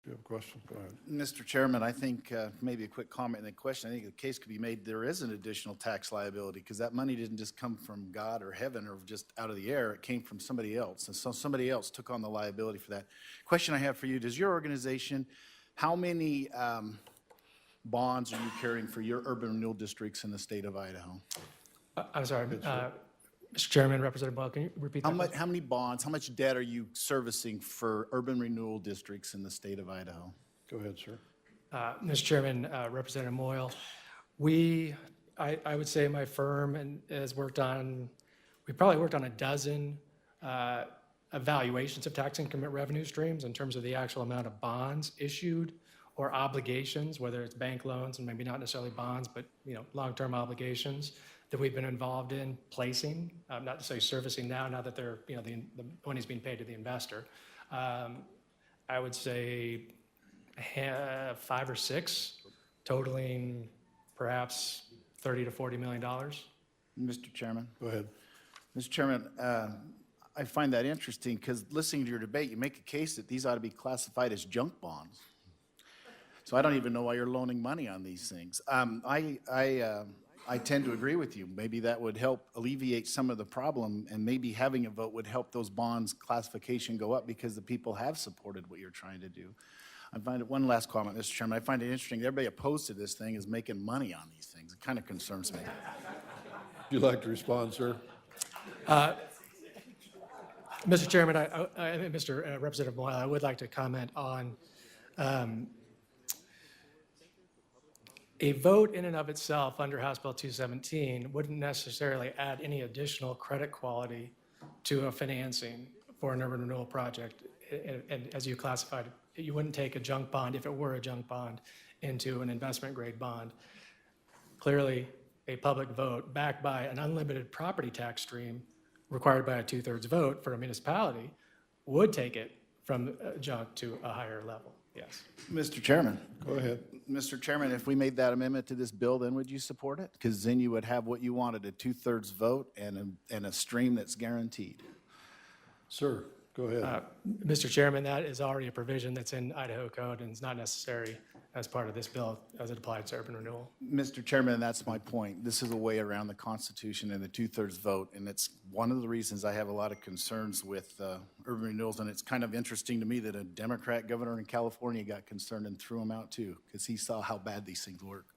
you have a question? Go ahead. Mr. Chairman, I think maybe a quick comment and a question. I think a case could be made there is an additional tax liability because that money didn't just come from God or heaven or just out of the air. It came from somebody else. And so somebody else took on the liability for that. Question I have for you, does your organization, how many bonds are you carrying for your urban renewal districts in the state of Idaho? I'm sorry, Mr. Chairman, Representative Moyle, can you repeat that? How many bonds, how much debt are you servicing for urban renewal districts in the state of Idaho? Go ahead, sir. Mr. Chairman, Representative Moyle, I would say my firm has worked on, we probably worked on a dozen evaluations of tax increment revenue streams in terms of the actual amount of bonds issued or obligations, whether it's bank loans and maybe not necessarily bonds, but long-term obligations that we've been involved in placing, not necessarily servicing now that they're, the money's being paid to the investor. I would say 5 or 6, totaling perhaps $30 to $40 million. Mr. Chairman? Go ahead. Mr. Chairman, I find that interesting because listening to your debate, you make a case that these ought to be classified as junk bonds. So I don't even know why you're loaning money on these things. I tend to agree with you. Maybe that would help alleviate some of the problem, and maybe having a vote would help those bonds classification go up because the people have supported what you're trying to do. I find it, one last comment, Mr. Chairman, I find it interesting. Everybody opposed to this thing is making money on these things. It kind of concerns me. Would you like to respond, sir? Mr. Chairman, Mr. Representative Moyle, I would like to comment on a vote in and of itself under House Bill 217 wouldn't necessarily add any additional credit quality to a financing for an urban renewal project. And as you classified it, you wouldn't take a junk bond, if it were a junk bond, into an investment grade bond. Clearly, a public vote backed by an unlimited property tax stream required by a 2/3 vote for a municipality would take it from junk to a higher level. Yes. Mr. Chairman. Go ahead. Mr. Chairman, if we made that amendment to this bill, then would you support it? Because then you would have what you wanted, a 2/3 vote and a stream that's guaranteed. Sir, go ahead. Mr. Chairman, that is already a provision that's in Idaho code and is not necessary as part of this bill as it applies to urban renewal. Mr. Chairman, that's my point. This is a way around the Constitution and the 2/3 vote, and it's one of the reasons I have a lot of concerns with urban renewals, and it's kind of interesting to me that a Democrat governor in California got concerned and threw them out too, because he saw how bad these things work.